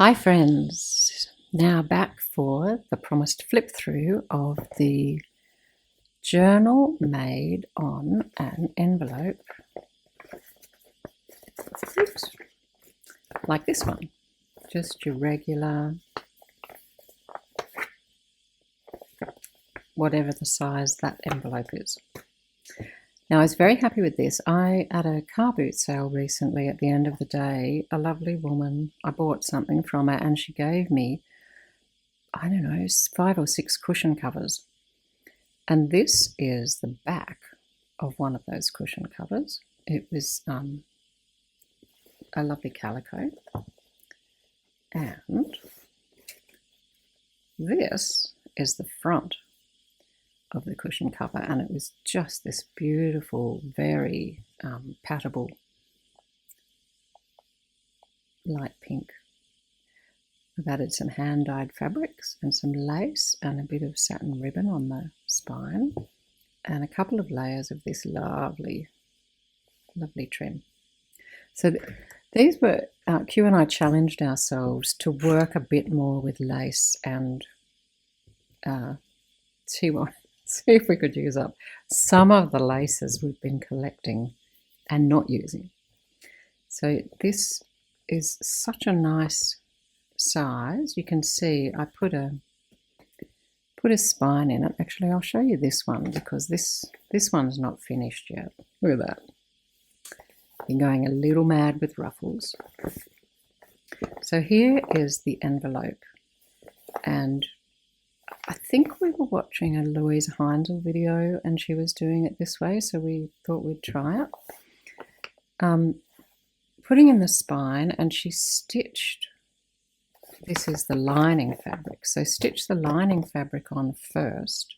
Hi friends, now back for the promised flip through of the journal made on an envelope, oops, like this one, just your regular, whatever the size that envelope is. Now I was very happy with this. At a car boot sale recently at the end of the day, a lovely woman, I bought something from her and she gave me, I don't know, 5 or 6 cushion covers. And this is the back of one of those cushion covers. It was a lovely calico. And this is the front of the cushion cover, and it was just this beautiful, very pattable light pink. I've added some hand-dyed fabrics and some lace and a bit of satin ribbon on the spine and a couple of layers of this lovely trim. So these were, Q and I challenged ourselves to work a bit more with lace and see if we could use up some of the laces we've been collecting and not using. So this is such a nice size. You can see I put a spine in it. Actually, I'll show you this one because this one's not finished yet. Look at that. Been going a little mad with ruffles. So here is the envelope, and I think we were watching a Luiseheinzl video and she was doing it this way, so we thought we'd try it. Putting in the spine, and she stitched, this is the lining fabric, so stitch the lining fabric on first.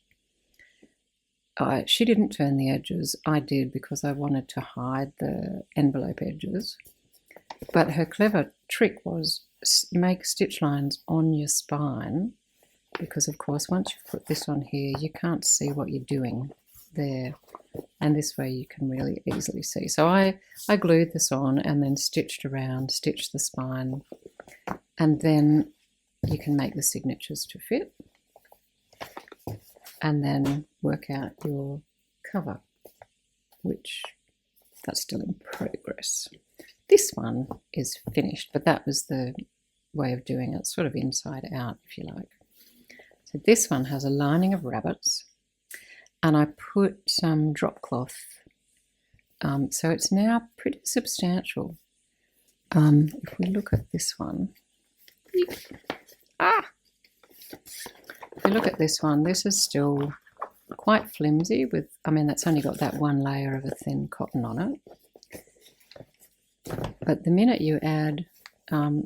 She didn't turn the edges, I did because I wanted to hide the envelope edges. But her clever trick was make stitch lines on your spine, because of course once you put this on here you can't see what you're doing there, and this way you can really easily see. So I glued this on and then stitched around, stitched the spine, and then you can make the signatures to fit and then work out your cover, which that's still in progress. This one is finished, but that was the way of doing it, sort of inside out if you like. So this one has a lining of rabbits, and I put some drop cloth, so it's now pretty substantial. If we look at this one, if we look at this one, this is still quite flimsy with, I mean, that's only got that one layer of a thin cotton on it. But the minute you add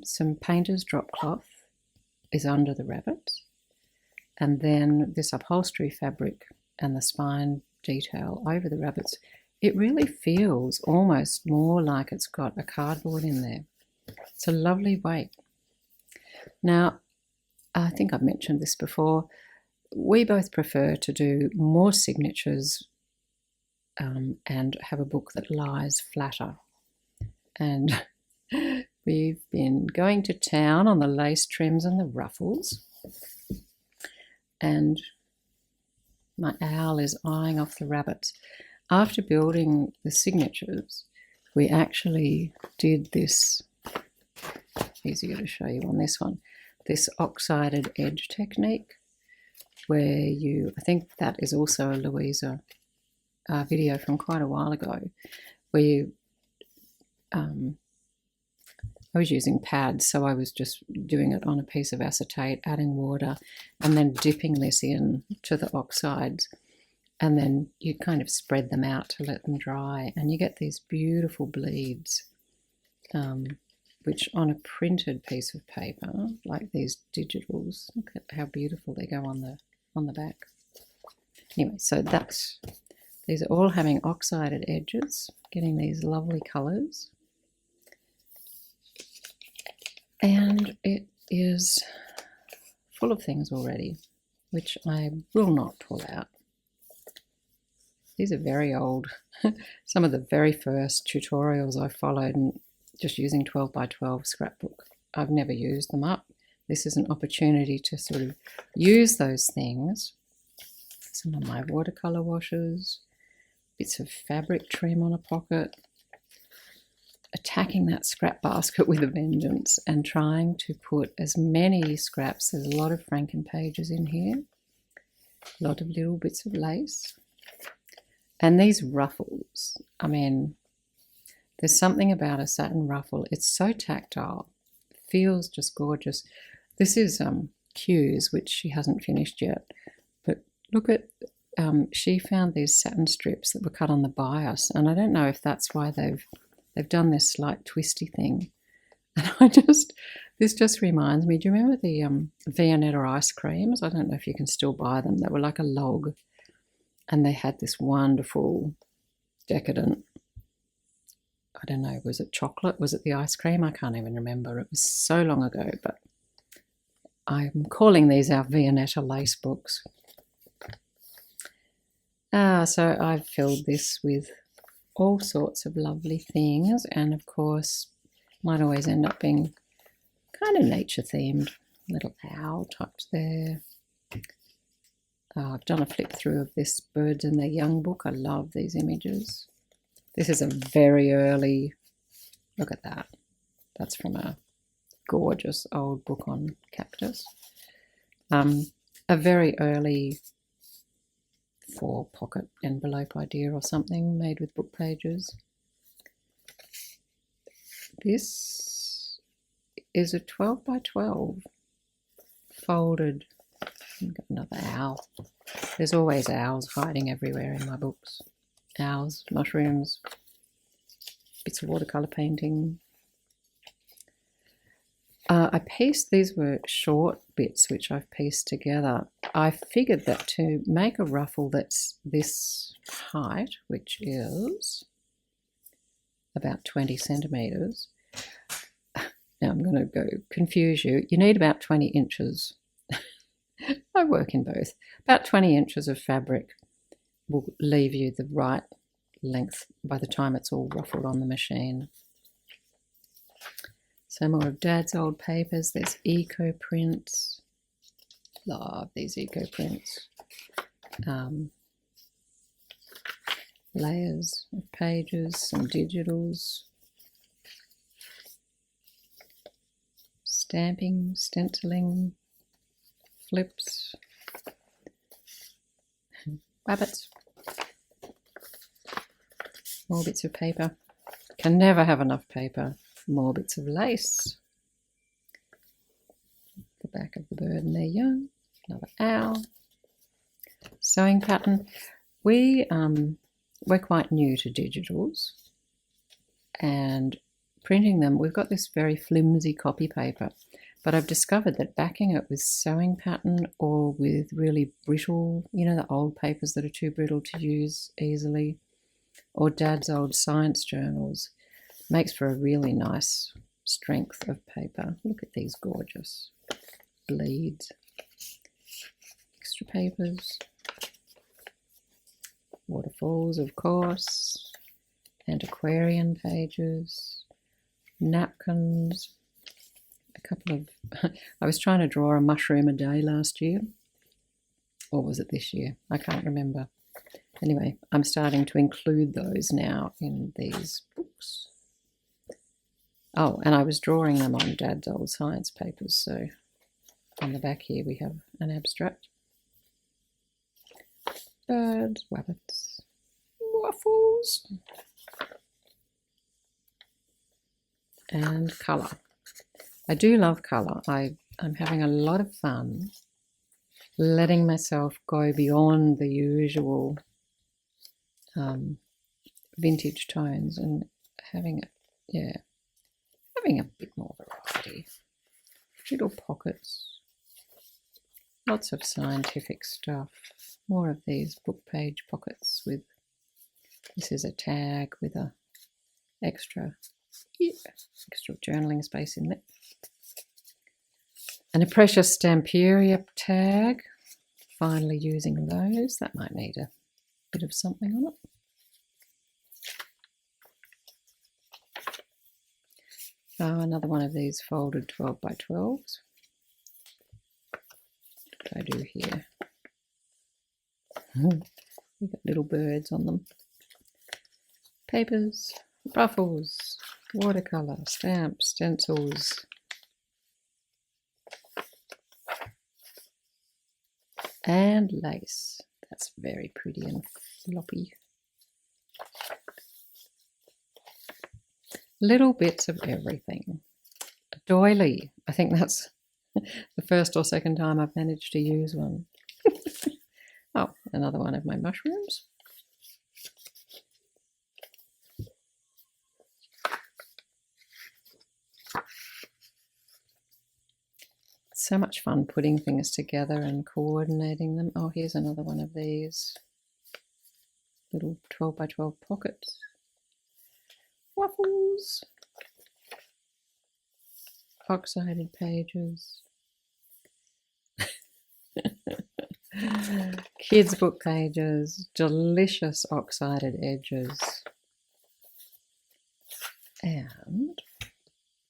some painter's drop cloth is under the rabbits, and then this upholstery fabric and the spine detail over the rabbits, it really feels almost more like it's got a cardboard in there. It's a lovely weight. Now, I think I've mentioned this before, we both prefer to do more signatures and have a book that lies flatter. And we've been going to town on the lace trims and the ruffles, and my owl is eyeing off the rabbits. After building the signatures, we actually did this, easier to show you on this one, this oxided edge technique, where you, I think that is also a Louisa video from quite a while ago, where you, I was using pads, so I was just doing it on a piece of acetate, adding water, and then dipping this in to the oxides, and then you kind of spread them out to let them dry, and you get these beautiful bleeds, which on a printed piece of paper, like these digitals, look at how beautiful they go on the back. Anyway, so these are all having oxided edges, getting these lovely colours. And it is full of things already, which I will not pull out. These are very old. Some of the very first tutorials I followed, and just using 12 by 12 scrapbook I've never used them up. This is an opportunity to sort of use those things. Some of my watercolour washes, bits of fabric trim on a pocket, attacking that scrap basket with a vengeance and trying to put as many scraps. There's a lot of Franken pages in here, a lot of little bits of lace. And these ruffles, I mean, there's something about a satin ruffle. It's so tactile, feels just gorgeous. This is Q's, which she hasn't finished yet. But look at, she found these satin strips that were cut on the bias, and I don't know if that's why they've done this slight twisty thing. And this just reminds me, do you remember the Viennetta ice creams? I don't know if you can still buy them. They were like a log, and they had this wonderful, decadent, I don't know, was it chocolate? Was it the ice cream? I can't even remember. It was so long ago, but I'm calling these our Viennetta lace books. So I've filled this with all sorts of lovely things, and of course might always end up being kind of nature themed. Little owl types there. I've done a flip through of this Birds and Their Young book. I love these images. This is a very early, look at that. That's from a gorgeous old book on cactus. A very early 4-pocket envelope idea or something made with book pages. This is a 12 by 12 folded. I've got another owl. There's always owls hiding everywhere in my books. Owls, mushrooms, bits of watercolour painting. I pieced, these were short bits which I've pieced together. I figured that to make a ruffle that's this height, which is about 20 centimetres, now I'm going to go confuse you, you need about 20 inches. I work in both. About 20 inches of fabric will leave you the right length by the time it's all ruffled on the machine. So more of Dad's old papers. There's eco prints. Love these eco prints. Layers of pages, some digitals. Stamping, stenciling, flips, rabbits. More bits of paper. Can never have enough paper. More bits of lace. The back of the Bird and Their Young. Another owl. Sewing pattern. We're quite new to digitals, and printing them, we've got this very flimsy copy paper, but I've discovered that backing it with sewing pattern or with really brittle, you know, the old papers that are too brittle to use easily, or Dad's old science journals, makes for a really nice strength of paper. Look at these gorgeous bleeds. Extra papers. Waterfalls, of course. Antiquarian pages. Napkins. A couple of... I was trying to draw a mushroom a day last year. Or was it this year? I can't remember. Anyway, I'm starting to include those now in these books. Oh, and I was drawing them on Dad's old science papers, so on the back here we have an abstract. Birds, rabbits, ruffles, and colour. I do love colour. I'm having a lot of fun letting myself go beyond the usual vintage tones and having a bit more variety. Little pockets, lots of scientific stuff. More of these book page pockets with, this is a tag with a extra journaling space in there. And a precious Stamperia tag. Finally using those. That might need a bit of something on it. Oh, another one of these folded 12 by 12s. What did I do here? We've got little birds on them. Papers, ruffles, watercolour, stamps, stencils. And lace. That's very pretty and floppy. Little bits of everything. A doily. I think that's the first or second time I've managed to use one. Oh, another one of my mushrooms. So much fun putting things together and coordinating them. Oh, here's another one of these little 12 by 12 pockets. Ruffles. Oxided pages. Kids' book pages. Delicious oxided edges. And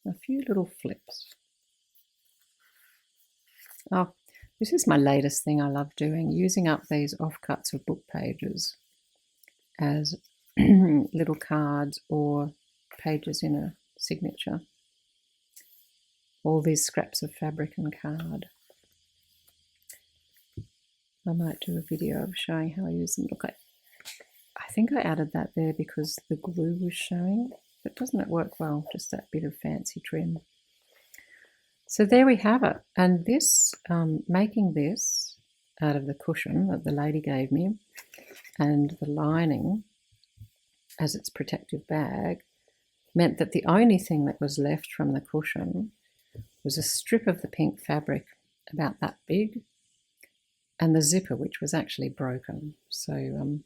a few little flips. Oh, this is my latest thing I love doing, using up these offcuts of book pages as little cards or pages in a signature. All these scraps of fabric and card. I might do a video of showing how I use them. Look, I think I added that there because the glue was showing, but doesn't it work well, just that bit of fancy trim. So there we have it. And this, making this out of the cushion that the lady gave me and the lining as its protective bag meant that the only thing that was left from the cushion was a strip of the pink fabric about that big and the zipper, which was actually broken. So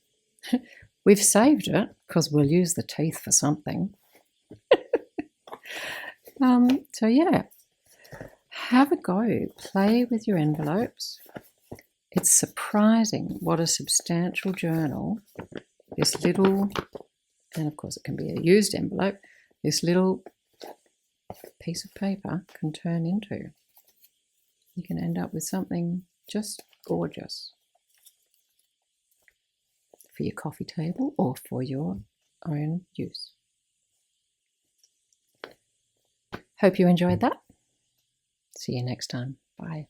we've saved it because we'll use the teeth for something. So yeah. Have a go, play with your envelopes. It's surprising what a substantial journal this little, and of course it can be a used envelope, this little piece of paper can turn into. You can end up with something just gorgeous for your coffee table or for your own use. Hope you enjoyed that. See you next time. Bye.